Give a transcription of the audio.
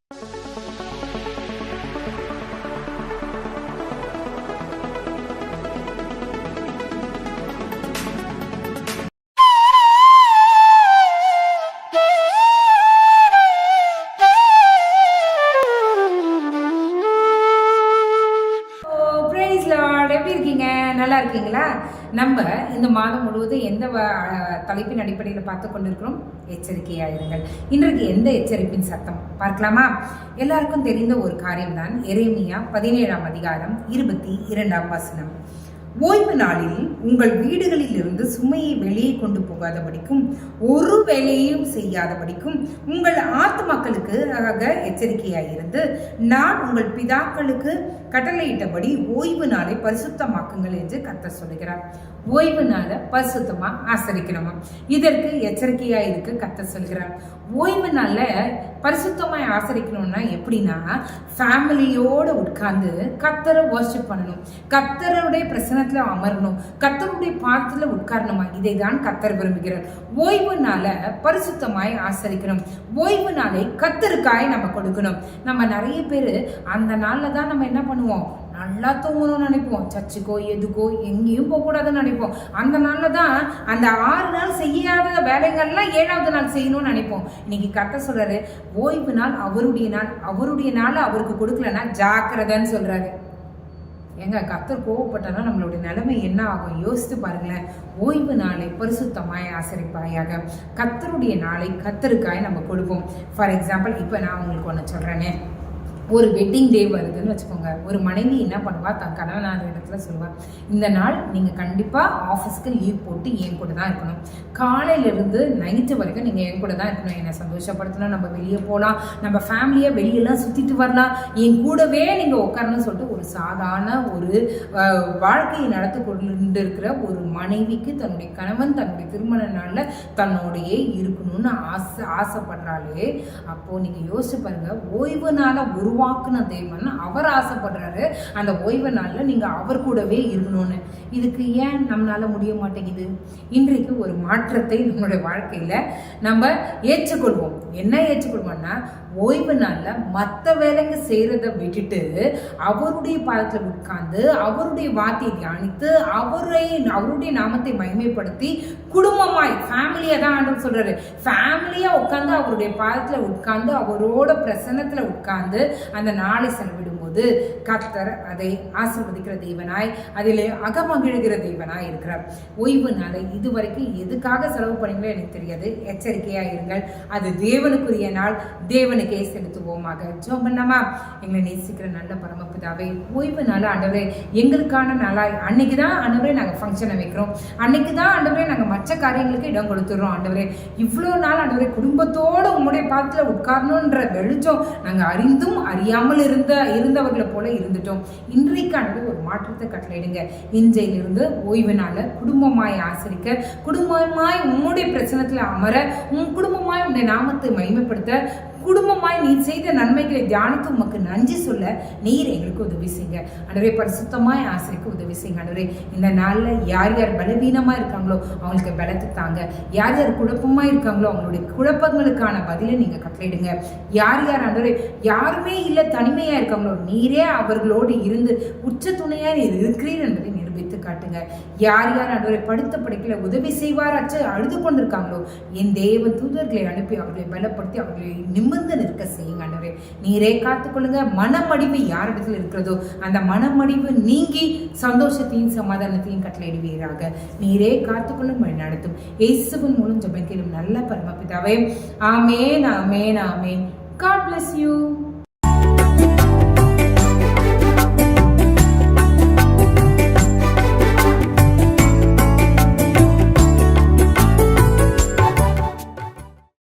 எப்படி இருக்கீங்க? நல்லா இருக்கீங்களா? நம்ம இந்த மாதம் முழுவதும் எந்த தலைப்பின் அடிப்படையில் பார்த்து கொண்டிருக்கிறோம்? எச்சரிக்கையாயிருங்கள். இன்றைக்கு எந்த எச்சரிப்பின் சத்தம் பார்க்கலாமா? எல்லாருக்கும் தெரிந்த ஒரு காரியம்தான் எரேமியா 17ஆம் அதிகாரம் 22ஆம் வசனம். ஓய்வு நாளில் உங்கள் வீடுகளில் இருந்து சுமையை வெளியே கொண்டு போகாதபடிக்கும் ஒரு வேலையையும் செய்யாதபடிக்கும் உங்கள் ஆத்துமாக்களுக்கு எச்சரிக்கையாயிருந்து நான் உங்கள் பிதாக்களுக்கு கட்டளையிட்டபடி ஓய்வு நாளை பரிசுத்தமாக்குங்கள் என்று கர்த்தர் சொல்லுகிறார். ஓய்வு நாளை பரிசுத்தமா ஆசரிக்கணுமா? இதற்கு எச்சரிக்கையா இருக்கு கர்த்தர் சொல்கிறார். ஓய்வு நாள்ல பரிசுத்தமாய் ஆசரிக்கணும்னா எப்படின்னா, ஃபேமிலியோட உட்கார்ந்து கர்த்தரை வர்ஷிப் பண்ணணும், கர்த்தருடைய பிரசனத்துல அமரணும், கர்த்தருடைய பாதத்துல உட்காரணுமா. இதை தான் கர்த்தர் விரும்புகிறார். ஓய்வு நாளை பரிசுத்தமாய் ஆசரிக்கணும். ஓய்வு நாளை கர்த்தருக்காய் நம்ம கொடுக்கணும். நம்ம நிறைய பேர் அந்த நாள்ல தான் நம்ம என்ன பண்ணுவோம், நல்லா தூங்கணும்னு நினைப்போம், சர்ச்சுக்கோ எதுக்கோ எங்கேயும் போகக்கூடாதுன்னு நினைப்போம். அந்த நாள்ல தான் அந்த 6 நாள் செய்யாத வேலைகள்லாம் 7ஆவது நாள் செய்யணும்னு நினைப்போம். இன்னைக்கு கர்த்தர் சொல்றாரு, ஓய்வு நாள் அவருடைய நாள், அவருடைய நாள் அவருக்கு கொடுக்கலன்னா ஜாக்கிரதைன்னு சொல்றாரு. எங்க கர்த்தர் கோவப்பட்டனா நம்மளுடைய நிலைமை என்ன ஆகும் யோசித்து பாருங்களேன். ஓய்வு நாளை பரிசுத்தமாய் ஆசரிப்பாயாக. கர்த்தருடைய நாளை கர்த்தருக்காய் நம்ம கொடுப்போம். ஃபார் எக்ஸாம்பிள், இப்போ நான் உங்களுக்கு ஒன்று சொல்றேனே, ஒரு வெட்டிங் டே வருதுன்னு வச்சுக்கோங்க. ஒரு மனைவி என்ன பண்ணுவா, தன் கணவனான இடத்துல சொல்லுவா, இந்த நாள் நீங்கள் கண்டிப்பாக ஆஃபீஸ்க்கு லீவ் போட்டு என் கூட தான் இருக்கணும், காலையிலேருந்து நைட்டு வரைக்கும் நீங்கள் என் கூட தான் இருக்கணும், என்னை சந்தோஷப்படுத்தணும், நம்ம வெளியே போகலாம், நம்ம ஃபேமிலியாக வெளியெல்லாம் சுற்றிட்டு வரலாம், என் கூடவே நீங்கள் உட்காரணும்னு சொல்லிட்டு ஒரு சாதாரண ஒரு வாழ்க்கையை நடத்தி கொண்டு இருக்கிற ஒரு மனைவிக்கு தன்னுடைய கணவன் தன்னுடைய திருமண நாளில் தன்னோடைய இருக்கணும்னு ஆசைப்படுறாளே. அப்போது நீங்கள் யோசிச்சு பாருங்கள், ஓய்வு நாளை உருவாக்குன தேவன் அவர் ஆசைப்படுறாரு அந்த ஓய்வு நாள்ல நீங்க அவர் கூடவே இருக்கணும்னு. இதுக்கு ஏன் நம்மளால முடிய மாட்டேங்குது? இன்றைக்கு ஒரு மாற்றத்தை நம்மளுடைய வாழ்க்கையில நம்ம ஏற்றுக்கொள்வோம். என்ன ஏற்றுக்கொள்வோம்னா, ஓய்வு நாள்ல மற்ற வேலைங்க செய்யறதை விட்டுட்டு அவருடைய பாதத்துல உட்கார்ந்து அவருடைய வார்த்தையை தியானித்து அவருடைய நாமத்தை மகிமைப்படுத்தி குடும்பமாய் ஃபேமிலியா தான் ஆண்டவர் சொல்றாரு, ஃபேமிலியா உட்கார்ந்து அவருடைய பாதத்துல உட்கார்ந்து அவரோட பிரசன்னத்துல உட்கார்ந்து அந்த நாளை செலவிடும்போது கர்த்தர் அதை ஆசீர்வதிக்கிற தேவனாய், அதில் அகமகிழ்கிற தேவனாய் இருக்கிறார். ஓய்வு நாளை இதுவரைக்கும் எதுக்காக செலவு பண்ணீங்களோ எனக்கு தெரியாது. எச்சரிக்கையா இருங்கள். அது தேவனுக்குரிய நாள், தேவனுக்கே செலுத்துவோமாக. ஜெபம் பண்ணாமா? எங்களை நேசிக்கிற நல்ல பரமபிதாவே, ஓய்வு நாள் ஆண்டவரே எங்களுக்கான நாளாய், அன்னைக்கு தான் ஆண்டவரே நாங்கள் ஃபங்க்ஷனை வைக்கிறோம், அன்னைக்கு தான் ஆண்டவரே நாங்கள் மற்ற காரியங்களுக்கு இடம் கொடுத்துடுறோம். ஆண்டவரே இவ்வளோ நாள் ஆண்டவரே குடும்பத்தோடு உங்களுடைய பாதத்தில் உட்காரணுன்ற வெளிச்சம் நாங்கள் அறிந்தும் அறியாமல் இருந்தவர்களை போல இருந்துட்டோம். இன்றைக்கானது ஒரு மாற்றத்தை கட்டளையிடுங்க. இன்றையிலிருந்து ஓய்வு நாள குடும்பமாய் ஆசரிக்க, குடும்பமாய் உம்முடைய பிரச்சனத்துல அமர, உன் குடும்பமாய் உன்னுடைய நாமத்தை மகிமைப்படுத்த, குடும்பமாய் நீ செய்த நன்மைகளை தியானித்து உமக்கு நன்றி சொல்ல நீர் எங்களுக்கு உதவி செய்யுங்க. ஆண்டவரே பரிசுத்தமாய் ஆசரிக்க உதவி செய்யுங்க. ஆண்டவரே இந்த நாள்ல யார் யார் பலவீனமா இருக்காங்களோ அவங்களுக்கு பலத்தை தாங்க, யார் யார் குழப்பமா இருக்காங்களோ அவங்களுடைய குழப்பங்களுக்கான பதிலை நீங்க கட்டளையிடுங்க. யார் யார் ஆண்டவரே யாருமே இல்லை தனிமையா இருக்காங்களோ நீரே அவர்களோடு இருந்து உச்ச துணையா நீர் இருக்கிறீர் என்பதை நிரூபித்து காட்டுங்க. யார் யார் ஆண்டவரை படுத்த படைக்கல உதவி செய்வாராச்சு அழுது கொண்டிருக்காங்களோ என் தேவ தூதர்களை அனுப்பி அவர்களை பலப்படுத்தி அவர்களை நிமிர்ந்து நிற்க செய்யுங்க. ஆண்டவரே நீரே காத்துக்கொள்ளுங்க. மனமடிவு யாரிடத்தில் இருக்கிறதோ அந்த மனமடிவு நீங்கி சந்தோஷத்தையும் சமாதானத்தையும் கட்டளையிடுவீராக. நீரே காத்துக்கொள்ளும் வழி நடத்தும். இயேசுவின் மூலம் ஜெபம் கேளும் நல்ல பரமபிதாவே. ஆமென், ஆமென், ஆமென். God bless you.